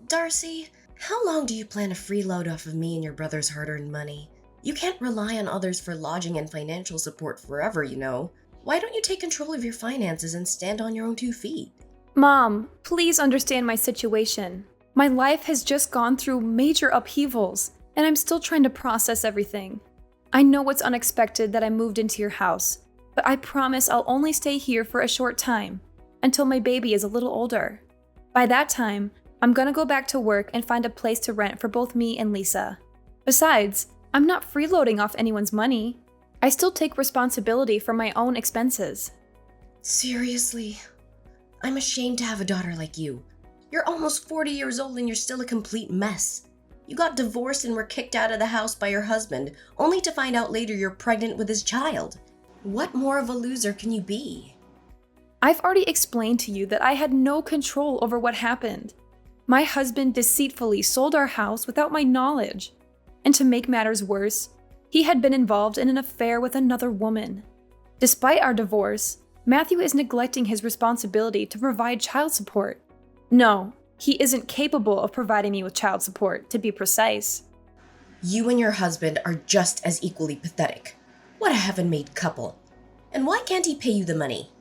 Darcy, how long do you plan to freeload off of me and your brother's hard-earned money? You can't rely on others for lodging and financial support forever, you know. Why don't you take control of your finances and stand on your own 2 feet? Mom, please understand my situation. My life has just gone through major upheavals, and I'm still trying to process everything. I know it's unexpected that I moved into your house, but I promise I'll only stay here for a short time, until my baby is a little older. By that time, I'm gonna go back to work and find a place to rent for both me and Lisa. Besides, I'm not freeloading off anyone's money. I still take responsibility for my own expenses. Seriously? I'm ashamed to have a daughter like you. You're almost 40 years old and you're still a complete mess. You got divorced and were kicked out of the house by your husband, only to find out later you're pregnant with his child. What more of a loser can you be? I've already explained to you that I had no control over what happened. My husband deceitfully sold our house without my knowledge. And to make matters worse, he had been involved in an affair with another woman. Despite our divorce, Matthew is neglecting his responsibility to provide child support. No, he isn't capable of providing me with child support, to be precise. You and your husband are just as equally pathetic. What a heaven-made couple. And why can't he pay you the money?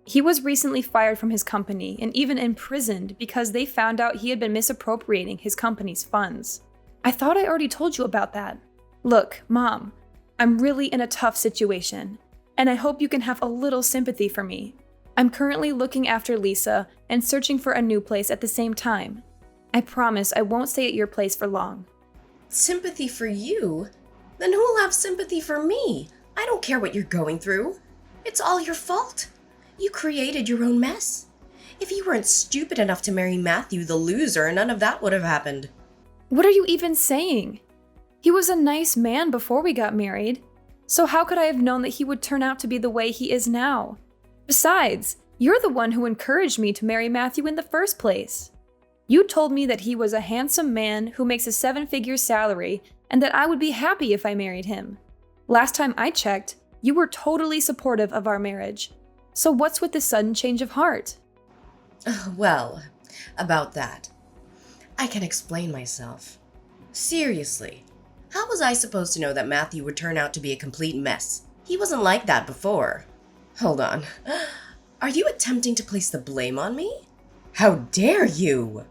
He was recently fired from his company and even imprisoned because they found out he had been misappropriating his company's funds. I thought I already told you about that. Look, Mom, I'm really in a tough situation, and I hope you can have a little sympathy for me. I'm currently looking after Lisa and searching for a new place at the same time. I promise I won't stay at your place for long. Sympathy for you? Then who'll have sympathy for me? I don't care what you're going through. It's all your fault. You created your own mess. If you weren't stupid enough to marry Matthew the loser, none of that would have happened. What are you even saying? He was a nice man before we got married. So how could I have known that he would turn out to be the way he is now? Besides, you're the one who encouraged me to marry Matthew in the first place. You told me that he was a handsome man who makes a 7-figure salary and that I would be happy if I married him. Last time I checked, you were totally supportive of our marriage. So what's with this sudden change of heart? Well, about that. I can explain myself. Seriously, how was I supposed to know that Matthew would turn out to be a complete mess? He wasn't like that before. Hold on. Are you attempting to place the blame on me? How dare you?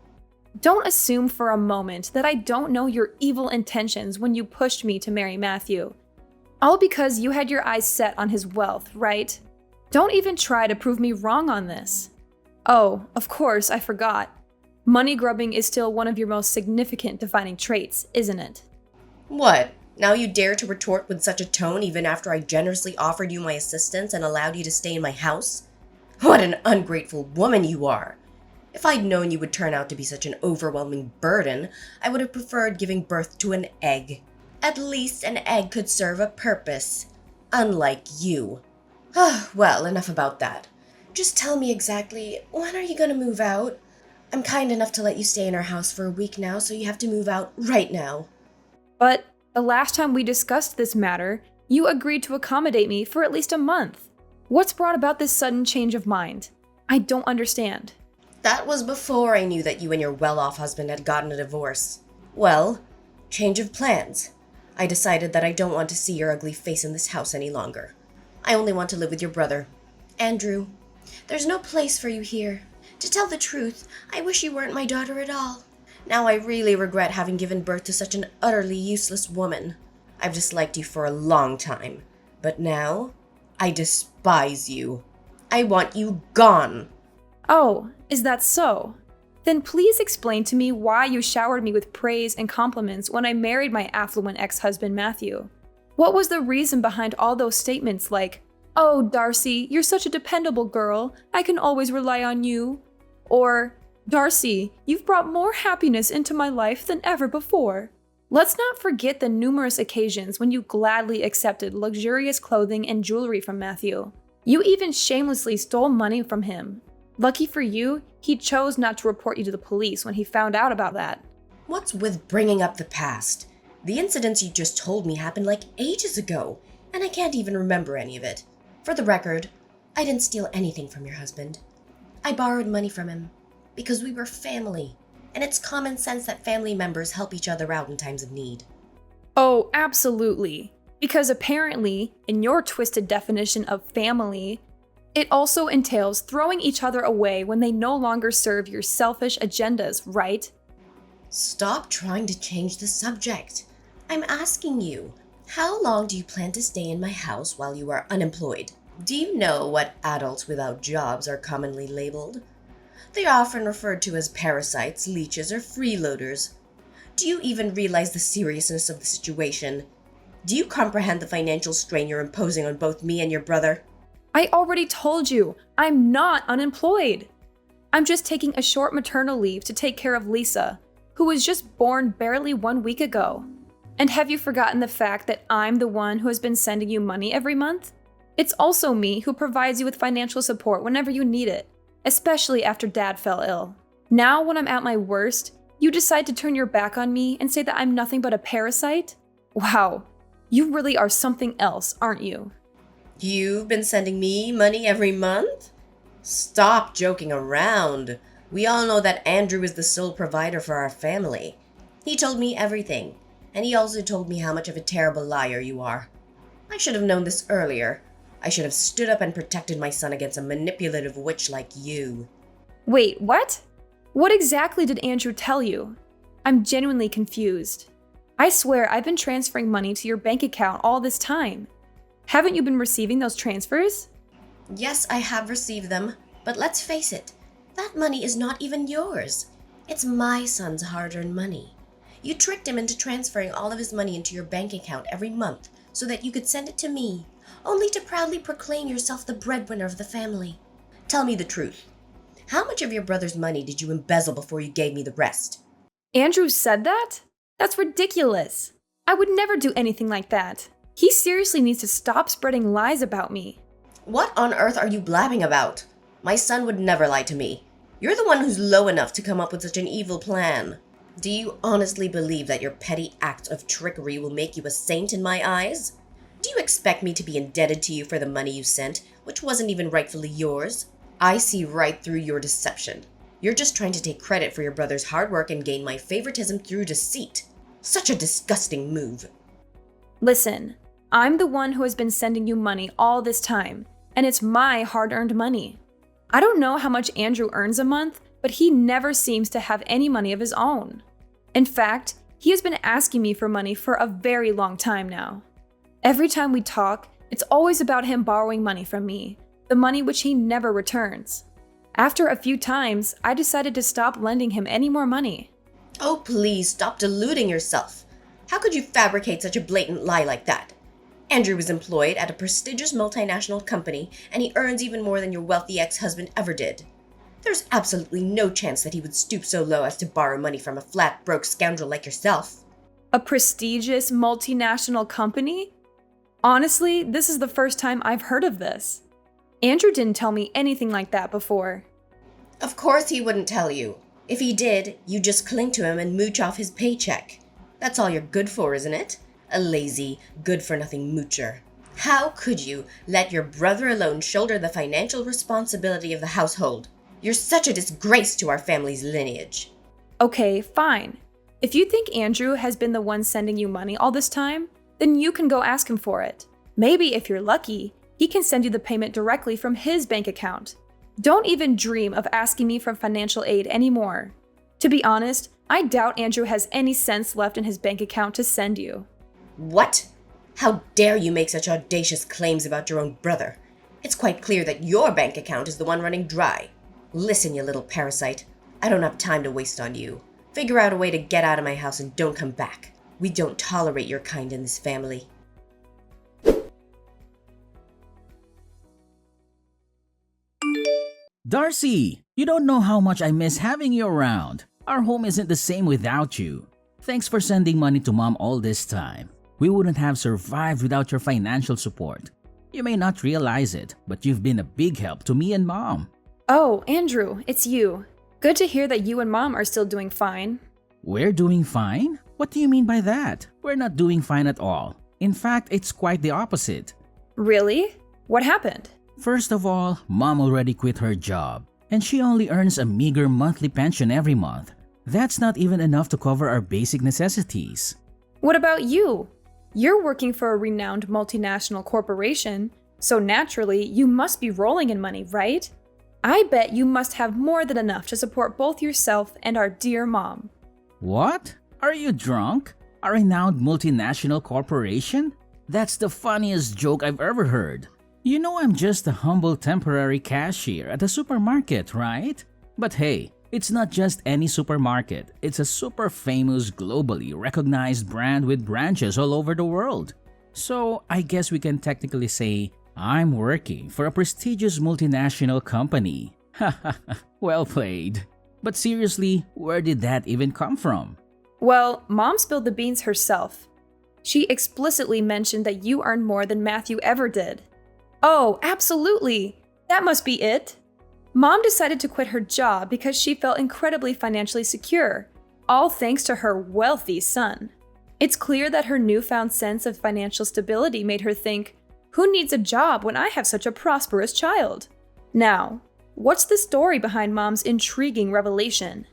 Don't assume for a moment that I don't know your evil intentions when you pushed me to marry Matthew. All because you had your eyes set on his wealth, right? Don't even try to prove me wrong on this. Oh, of course, I forgot. Money grubbing is still one of your most significant defining traits, isn't it? What? Now you dare to retort with such a tone even after I generously offered you my assistance and allowed you to stay in my house? What an ungrateful woman you are! If I'd known you would turn out to be such an overwhelming burden, I would have preferred giving birth to an egg. At least an egg could serve a purpose. Unlike you. Well, enough about that. Just tell me exactly, when are you gonna move out? I'm kind enough to let you stay in our house for a week now, so you have to move out right now. But the last time we discussed this matter, you agreed to accommodate me for at least a month. What's brought about this sudden change of mind? I don't understand. That was before I knew that you and your well-off husband had gotten a divorce. Well, change of plans. I decided that I don't want to see your ugly face in this house any longer. I only want to live with your brother, Andrew. There's no place for you here. To tell the truth, I wish you weren't my daughter at all. Now I really regret having given birth to such an utterly useless woman. I've disliked you for a long time, but now I despise you. I want you gone. Oh, is that so? Then please explain to me why you showered me with praise and compliments when I married my affluent ex-husband Matthew. What was the reason behind all those statements like, "Oh, Darcy, you're such a dependable girl. I can always rely on you." Or, "Darcy, you've brought more happiness into my life than ever before." Let's not forget the numerous occasions when you gladly accepted luxurious clothing and jewelry from Matthew. You even shamelessly stole money from him. Lucky for you, he chose not to report you to the police when he found out about that. What's with bringing up the past? The incidents you just told me happened like ages ago, and I can't even remember any of it. For the record, I didn't steal anything from your husband. I borrowed money from him because we were family. and it's common sense that family members help each other out in times of need. Oh, absolutely. Because apparently, in your twisted definition of family, it also entails throwing each other away when they no longer serve your selfish agendas, right? Stop trying to change the subject. I'm asking you, how long do you plan to stay in my house while you are unemployed? Do you know what adults without jobs are commonly labeled? They are often referred to as parasites, leeches, or freeloaders. Do you even realize the seriousness of the situation? Do you comprehend the financial strain you're imposing on both me and your brother? I already told you, I'm not unemployed. I'm just taking a short maternal leave to take care of Lisa, who was just born barely 1 week ago. And have you forgotten the fact that I'm the one who has been sending you money every month? It's also me who provides you with financial support whenever you need it, especially after Dad fell ill. Now, when I'm at my worst, you decide to turn your back on me and say that I'm nothing but a parasite? Wow, you really are something else, aren't you? You've been sending me money every month? Stop joking around. We all know that Andrew is the sole provider for our family. He told me everything, and he also told me how much of a terrible liar you are. I should have known this earlier. I should have stood up and protected my son against a manipulative witch like you. Wait, what? What exactly did Andrew tell you? I'm genuinely confused. I swear I've been transferring money to your bank account all this time. Haven't you been receiving those transfers? Yes, I have received them, but let's face it, that money is not even yours. It's my son's hard-earned money. You tricked him into transferring all of his money into your bank account every month so that you could send it to me, only to proudly proclaim yourself the breadwinner of the family. Tell me the truth. How much of your brother's money did you embezzle before you gave me the rest? Andrew said that? That's ridiculous. I would never do anything like that. He seriously needs to stop spreading lies about me. What on earth are you blabbing about? My son would never lie to me. You're the one who's low enough to come up with such an evil plan. Do you honestly believe that your petty act of trickery will make you a saint in my eyes? Do you expect me to be indebted to you for the money you sent, which wasn't even rightfully yours? I see right through your deception. You're just trying to take credit for your brother's hard work and gain my favoritism through deceit. Such a disgusting move. Listen, I'm the one who has been sending you money all this time, and it's my hard-earned money. I don't know how much Andrew earns a month, but he never seems to have any money of his own. In fact, he has been asking me for money for a very long time now. Every time we talk, it's always about him borrowing money from me, the money which he never returns. After a few times, I decided to stop lending him any more money. Oh, please stop deluding yourself. How could you fabricate such a blatant lie like that? Andrew is employed at a prestigious multinational company, and he earns even more than your wealthy ex-husband ever did. There's absolutely no chance that he would stoop so low as to borrow money from a flat, broke scoundrel like yourself. A prestigious multinational company? Honestly, this is the first time I've heard of this. Andrew didn't tell me anything like that before. Of course he wouldn't tell you. If he did, you'd just cling to him and mooch off his paycheck. That's all you're good for, isn't it? A lazy, good-for-nothing moocher. How could you let your brother alone shoulder the financial responsibility of the household? You're such a disgrace to our family's lineage. Okay, fine. If you think Andrew has been the one sending you money all this time, then you can go ask him for it. Maybe if you're lucky, he can send you the payment directly from his bank account. Don't even dream of asking me for financial aid anymore. To be honest, I doubt Andrew has any cents left in his bank account to send you. What? How dare you make such audacious claims about your own brother? It's quite clear that your bank account is the one running dry. Listen, you little parasite. I don't have time to waste on you. Figure out a way to get out of my house and don't come back. We don't tolerate your kind in this family. Darcy, you don't know how much I miss having you around. Our home isn't the same without you. Thanks for sending money to Mom all this time. We wouldn't have survived without your financial support. You may not realize it, but you've been a big help to me and Mom. Oh, Andrew, it's you. Good to hear that you and Mom are still doing fine. We're doing fine? What do you mean by that? We're not doing fine at all. In fact, it's quite the opposite. Really? What happened? First of all, Mom already quit her job, and she only earns a meager monthly pension every month. That's not even enough to cover our basic necessities. What about you? You're working for a renowned multinational corporation, so naturally, you must be rolling in money, right? I bet you must have more than enough to support both yourself and our dear mom. What? Are you drunk? A renowned multinational corporation? That's the funniest joke I've ever heard. You know I'm just a humble temporary cashier at a supermarket, right? But hey, it's not just any supermarket. It's a super famous, globally recognized brand with branches all over the world. So I guess we can technically say I'm working for a prestigious multinational company. Haha, well played. But seriously, where did that even come from? Well, Mom spilled the beans herself. She explicitly mentioned that you earn more than Matthew ever did. Oh, absolutely! That must be it. Mom decided to quit her job because she felt incredibly financially secure, all thanks to her wealthy son. It's clear that her newfound sense of financial stability made her think, who needs a job when I have such a prosperous child? Now, what's the story behind Mom's intriguing revelation?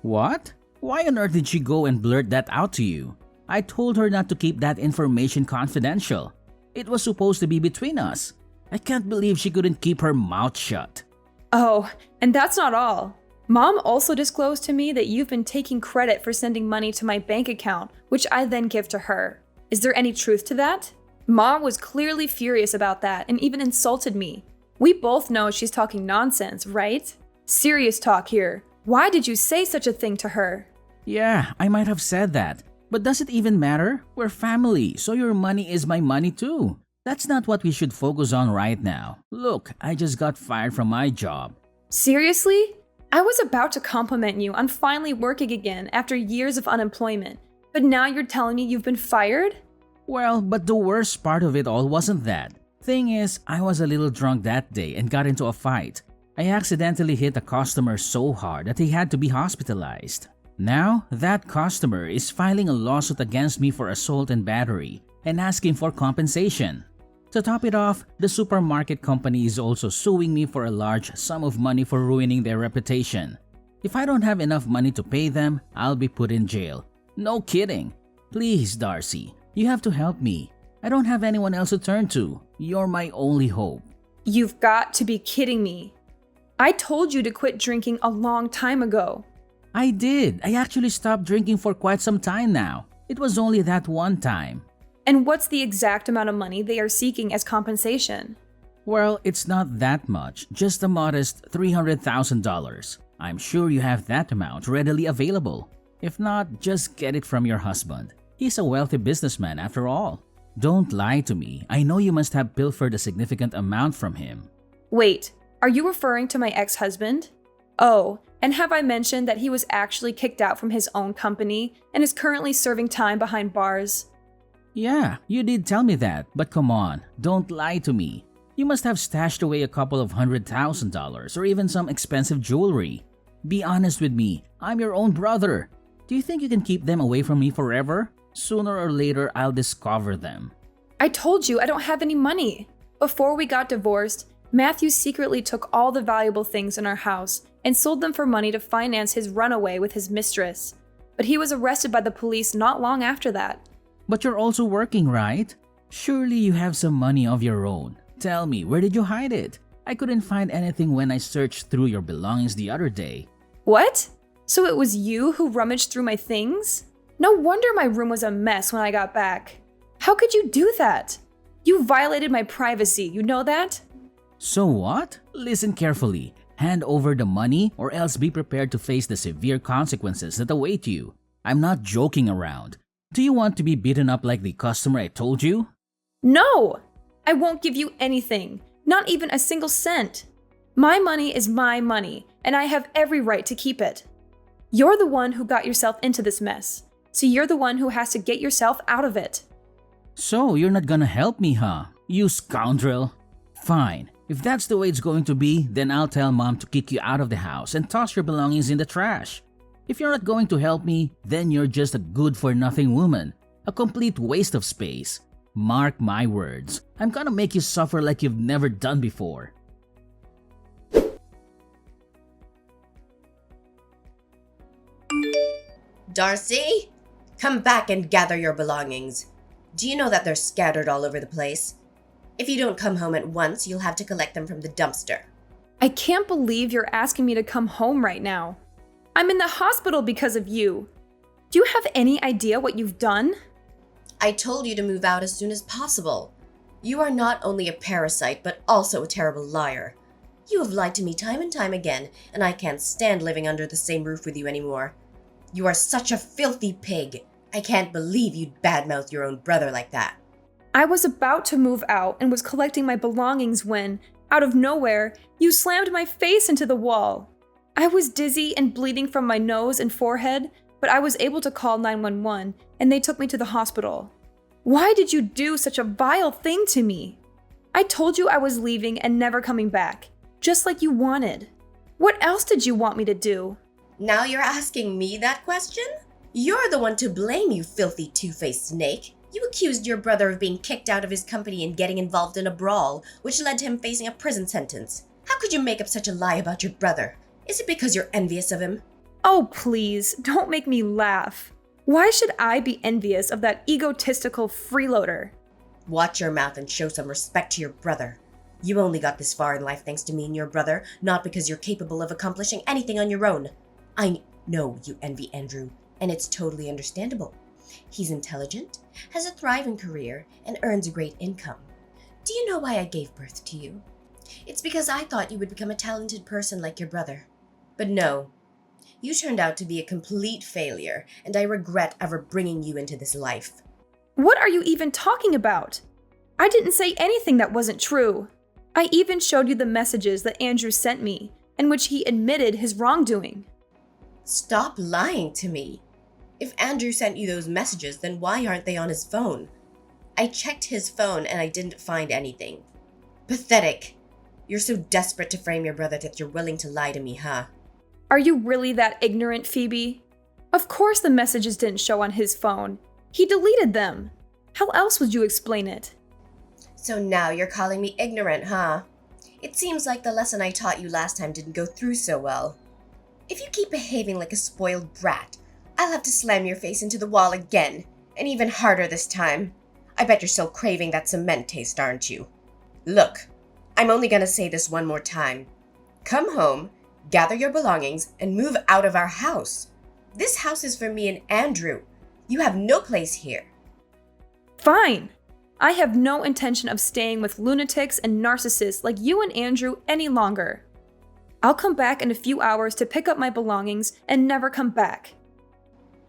What? Why on earth did she go and blurt that out to you? I told her not to keep that information confidential. It was supposed to be between us. I can't believe she couldn't keep her mouth shut. Oh, and that's not all. Mom also disclosed to me that you've been taking credit for sending money to my bank account, which I then give to her. Is there any truth to that? Mom was clearly furious about that and even insulted me. We both know she's talking nonsense, right? Serious talk here. Why did you say such a thing to her? Yeah, I might have said that. But does it even matter? We're family, so your money is my money too. That's not what we should focus on right now. Look, I just got fired from my job. Seriously? I was about to compliment you on finally working again after years of unemployment, but now you're telling me you've been fired? Well, but the worst part of it all wasn't that. Thing is, I was a little drunk that day and got into a fight. I accidentally hit a customer so hard that he had to be hospitalized. Now, that customer is filing a lawsuit against me for assault and battery and asking for compensation. To top it off, the supermarket company is also suing me for a large sum of money for ruining their reputation. If I don't have enough money to pay them, I'll be put in jail. No kidding. Please, Darcy, you have to help me. I don't have anyone else to turn to. You're my only hope. You've got to be kidding me. I told you to quit drinking a long time ago. I did. I actually stopped drinking for quite some time now. It was only that one time. And what's the exact amount of money they are seeking as compensation? Well, it's not that much, just a modest $300,000. I'm sure you have that amount readily available. If not, just get it from your husband. He's a wealthy businessman after all. Don't lie to me. I know you must have pilfered a significant amount from him. Wait, are you referring to my ex-husband? Oh, and have I mentioned that he was actually kicked out from his own company and is currently serving time behind bars? Yeah, you did tell me that, but come on, don't lie to me. You must have stashed away a couple of $100,000 or even some expensive jewelry. Be honest with me, I'm your own brother. Do you think you can keep them away from me forever? Sooner or later, I'll discover them. I told you I don't have any money. Before we got divorced, Matthew secretly took all the valuable things in our house and sold them for money to finance his runaway with his mistress. But he was arrested by the police not long after that. But you're also working, right? Surely you have some money of your own. Tell me, where did you hide it? I couldn't find anything when I searched through your belongings the other day. What? So it was you who rummaged through my things? No wonder my room was a mess when I got back. How could you do that? You violated my privacy, you know that? So what? Listen carefully. Hand over the money or else be prepared to face the severe consequences that await you. I'm not joking around. Do you want to be beaten up like the customer I told you? No! I won't give you anything, not even a single cent. My money is my money, and I have every right to keep it. You're the one who got yourself into this mess, so you're the one who has to get yourself out of it. So you're not gonna help me, huh? You scoundrel. Fine. If that's the way it's going to be, then I'll tell Mom to kick you out of the house and toss your belongings in the trash. If you're not going to help me, then you're just a good-for-nothing woman. A complete waste of space. Mark my words. I'm gonna make you suffer like you've never done before. Darcy, come back and gather your belongings. Do you know that they're scattered all over the place? If you don't come home at once, you'll have to collect them from the dumpster. I can't believe you're asking me to come home right now. I'm in the hospital because of you. Do you have any idea what you've done? I told you to move out as soon as possible. You are not only a parasite, but also a terrible liar. You have lied to me time and time again, and I can't stand living under the same roof with you anymore. You are such a filthy pig. I can't believe you'd badmouth your own brother like that. I was about to move out and was collecting my belongings when, out of nowhere, you slammed my face into the wall. I was dizzy and bleeding from my nose and forehead, but I was able to call 911 and they took me to the hospital. Why did you do such a vile thing to me? I told you I was leaving and never coming back, just like you wanted. What else did you want me to do? Now you're asking me that question? You're the one to blame, you filthy two-faced snake. You accused your brother of being kicked out of his company and getting involved in a brawl, which led to him facing a prison sentence. How could you make up such a lie about your brother? Is it because you're envious of him? Oh, please, don't make me laugh. Why should I be envious of that egotistical freeloader? Watch your mouth and show some respect to your brother. You only got this far in life thanks to me and your brother, not because you're capable of accomplishing anything on your own. I know you envy Andrew, and it's totally understandable. He's intelligent, has a thriving career, and earns a great income. Do you know why I gave birth to you? It's because I thought you would become a talented person like your brother. But no, you turned out to be a complete failure, and I regret ever bringing you into this life. What are you even talking about? I didn't say anything that wasn't true. I even showed you the messages that Andrew sent me, in which he admitted his wrongdoing. Stop lying to me. If Andrew sent you those messages, then why aren't they on his phone? I checked his phone and I didn't find anything. Pathetic. You're so desperate to frame your brother that you're willing to lie to me, huh? Are you really that ignorant, Phoebe? Of course the messages didn't show on his phone. He deleted them. How else would you explain it? So now you're calling me ignorant, huh? It seems like the lesson I taught you last time didn't go through so well. If you keep behaving like a spoiled brat, I'll have to slam your face into the wall again, and even harder this time. I bet you're still craving that cement taste, aren't you? Look, I'm only gonna say this one more time. Come home, gather your belongings, and move out of our house. This house is for me and Andrew. You have no place here. Fine. I have no intention of staying with lunatics and narcissists like you and Andrew any longer. I'll come back in a few hours to pick up my belongings and never come back.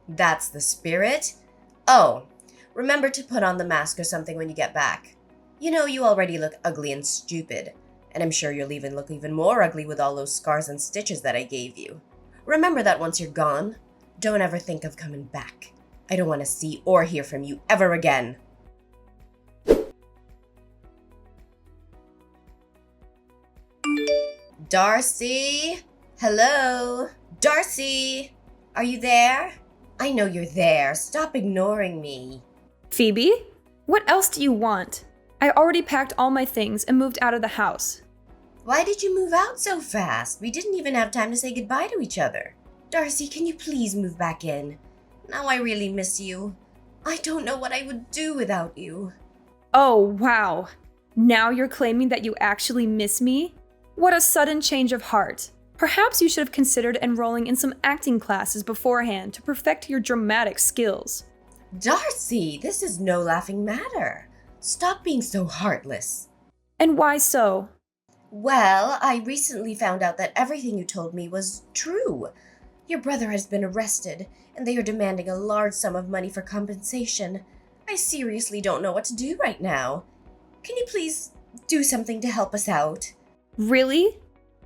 That's the spirit? Oh, remember to put on the mask or something when you get back. You know, you already look ugly and stupid, and I'm sure you'll even look even more ugly with all those scars and stitches that I gave you. Remember that once you're gone, don't ever think of coming back. I don't want to see or hear from you ever again. Darcy? Hello? Darcy? Are you there? I know you're there. Stop ignoring me. Phoebe? What else do you want? I already packed all my things and moved out of the house. Why did you move out so fast? We didn't even have time to say goodbye to each other. Darcy, can you please move back in? Now I really miss you. I don't know what I would do without you. Oh, wow. Now you're claiming that you actually miss me? What a sudden change of heart. Perhaps you should have considered enrolling in some acting classes beforehand to perfect your dramatic skills. Darcy, this is no laughing matter. Stop being so heartless. And why so? Well, I recently found out that everything you told me was true. Your brother has been arrested, and they are demanding a large sum of money for compensation. I seriously don't know what to do right now. Can you please do something to help us out? Really?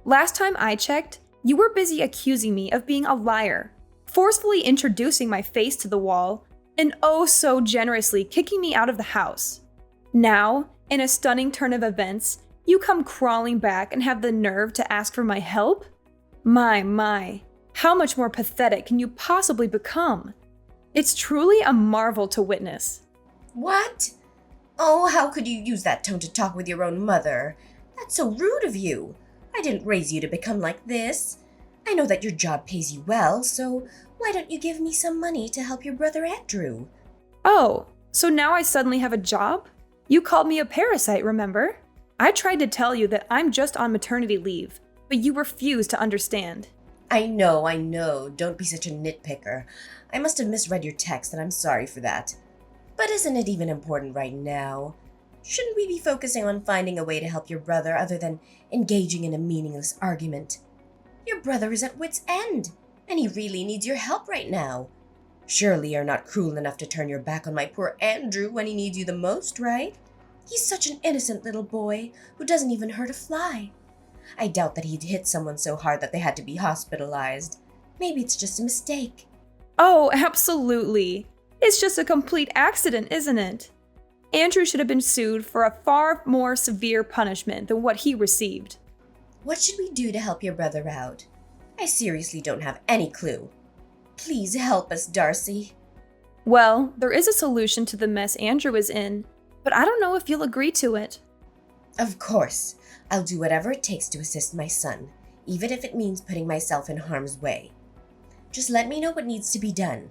Last time I checked, you were busy accusing me of being a liar, forcefully introducing my face to the wall, and oh so generously kicking me out of the house. Now, in a stunning turn of events, you come crawling back and have the nerve to ask for my help? My, how much more pathetic can you possibly become? It's truly a marvel to witness. What? Oh, how could you use that tone to talk with your own mother? That's so rude of you. I didn't raise you to become like this. I know that your job pays you well, so Why don't you give me some money to help your brother Andrew? Oh, so now I suddenly have a job? You called me a parasite, remember? I tried to tell you that I'm just on maternity leave, but you refused to understand. I know. Don't be such a nitpicker. I must have misread your text, and I'm sorry for that. But isn't it even important right now? Shouldn't we be focusing on finding a way to help your brother other than engaging in a meaningless argument? Your brother is at wit's end, and he really needs your help right now. Surely you're not cruel enough to turn your back on my poor Andrew when he needs you the most, right? He's such an innocent little boy who doesn't even hurt a fly. I doubt that he'd hit someone so hard that they had to be hospitalized. Maybe it's just a mistake. Oh, absolutely. It's just a complete accident, isn't it? Andrew should have been sued for a far more severe punishment than what he received. What should we do to help your brother out? I seriously don't have any clue. Please help us, Darcy. Well, there is a solution to the mess Andrew is in, but I don't know if you'll agree to it. Of course. I'll do whatever it takes to assist my son, even if it means putting myself in harm's way. Just let me know what needs to be done.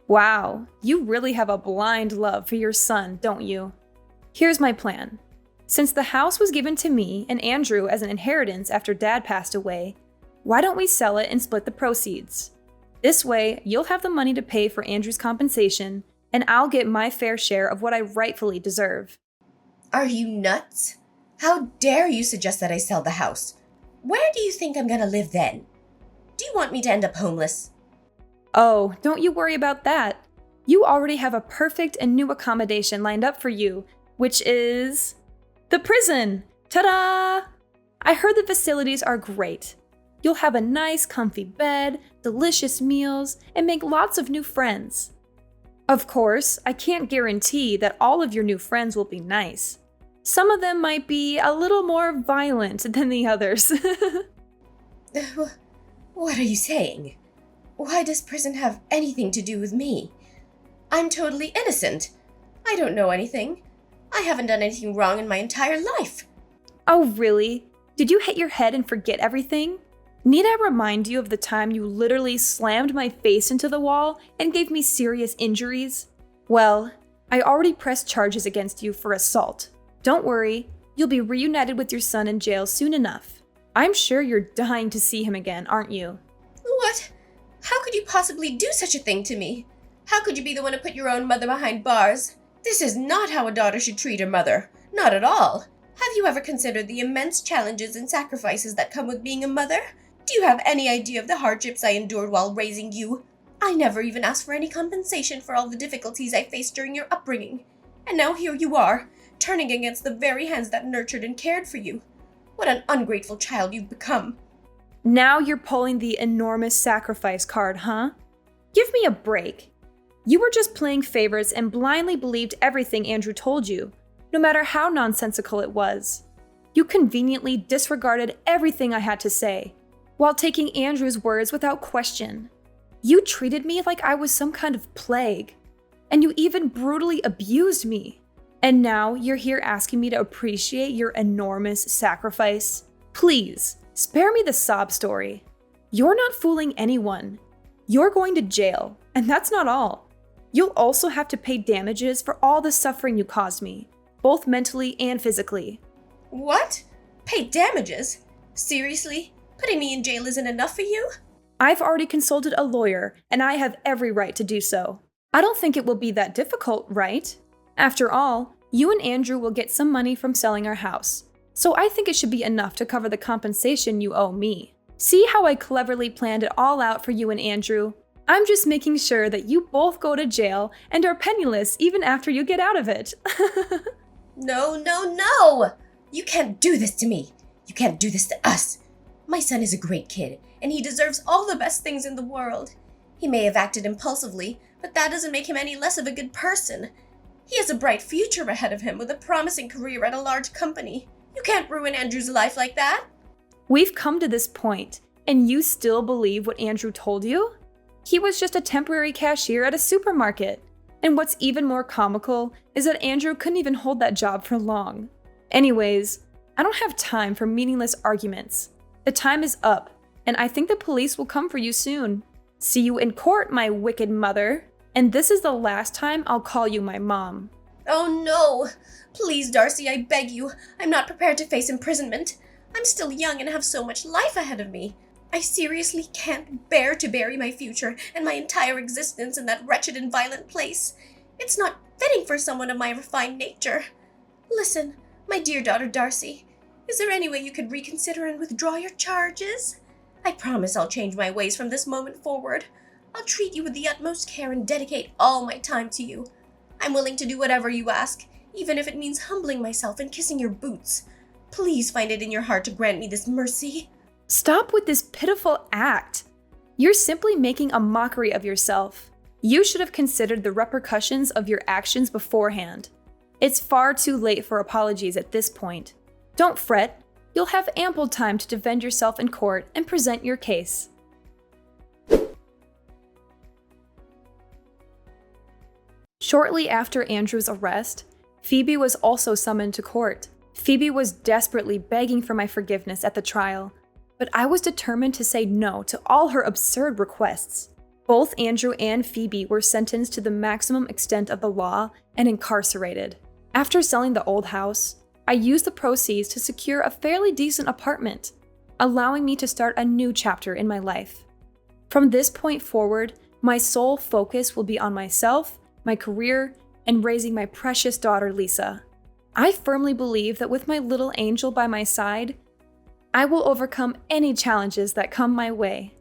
Wow, you really have a blind love for your son, don't you? Here's my plan. Since the house was given to me and Andrew as an inheritance after Dad passed away, why don't we sell it and split the proceeds? This way, you'll have the money to pay for Andrew's compensation, and I'll get my fair share of what I rightfully deserve. Are you nuts? How dare you suggest that I sell the house? Where do you think I'm gonna live then? Do you want me to end up homeless? Oh, don't you worry about that. You already have a perfect and new accommodation lined up for you, which is the prison. Ta-da! I heard the facilities are great. You'll have a nice, comfy bed, delicious meals, and make lots of new friends. Of course, I can't guarantee that all of your new friends will be nice. Some of them might be a little more violent than the others. What are you saying? Why does prison have anything to do with me? I'm totally innocent. I don't know anything. I haven't done anything wrong in my entire life. Oh, really? Did you hit your head and forget everything? Need I remind you of the time you literally slammed my face into the wall and gave me serious injuries? Well, I already pressed charges against you for assault. Don't worry, you'll be reunited with your son in jail soon enough. I'm sure you're dying to see him again, aren't you? What? How could you possibly do such a thing to me? How could you be the one to put your own mother behind bars? This is not how a daughter should treat her mother. Not at all. Have you ever considered the immense challenges and sacrifices that come with being a mother? Do you have any idea of the hardships I endured while raising you? I never even asked for any compensation for all the difficulties I faced during your upbringing. And now here you are, turning against the very hands that nurtured and cared for you. What an ungrateful child you've become. Now you're pulling the enormous sacrifice card, huh? Give me a break. You were just playing favorites and blindly believed everything Andrew told you, no matter how nonsensical it was. You conveniently disregarded everything I had to say, while taking Andrew's words without question. You treated me like I was some kind of plague, and you even brutally abused me. And now you're here asking me to appreciate your enormous sacrifice? Please, spare me the sob story. You're not fooling anyone. You're going to jail, and that's not all. You'll also have to pay damages for all the suffering you caused me, both mentally and physically. What? Pay damages? Seriously? Putting me in jail isn't enough for you? I've already consulted a lawyer, and I have every right to do so. I don't think it will be that difficult, right? After all, you and Andrew will get some money from selling our house, so I think it should be enough to cover the compensation you owe me. See how I cleverly planned it all out for you and Andrew? I'm just making sure that you both go to jail and are penniless even after you get out of it. No! You can't do this to me. You can't do this to us. My son is a great kid, and he deserves all the best things in the world. He may have acted impulsively, but that doesn't make him any less of a good person. He has a bright future ahead of him with a promising career at a large company. You can't ruin Andrew's life like that. We've come to this point, and you still believe what Andrew told you? He was just a temporary cashier at a supermarket. And what's even more comical is that Andrew couldn't even hold that job for long. Anyways, I don't have time for meaningless arguments. The time is up, and I think the police will come for you soon. See you in court, my wicked mother. And this is the last time I'll call you my mom. Oh no! Please, Darcy, I beg you. I'm not prepared to face imprisonment. I'm still young and have so much life ahead of me. I seriously can't bear to bury my future and my entire existence in that wretched and violent place. It's not fitting for someone of my refined nature. Listen, my dear daughter Darcy, is there any way you could reconsider and withdraw your charges? I promise I'll change my ways from this moment forward. I'll treat you with the utmost care and dedicate all my time to you. I'm willing to do whatever you ask, even if it means humbling myself and kissing your boots. Please find it in your heart to grant me this mercy. Stop with this pitiful act. You're simply making a mockery of yourself. You should have considered the repercussions of your actions beforehand. It's far too late for apologies at this point. Don't fret. You'll have ample time to defend yourself in court and present your case. Shortly after Andrew's arrest, Phoebe was also summoned to court. Phoebe was desperately begging for my forgiveness at the trial, but I was determined to say no to all her absurd requests. Both Andrew and Phoebe were sentenced to the maximum extent of the law and incarcerated. After selling the old house, I used the proceeds to secure a fairly decent apartment, allowing me to start a new chapter in my life. From this point forward, my sole focus will be on myself, my career, and raising my precious daughter Lisa. I firmly believe that with my little angel by my side, I will overcome any challenges that come my way.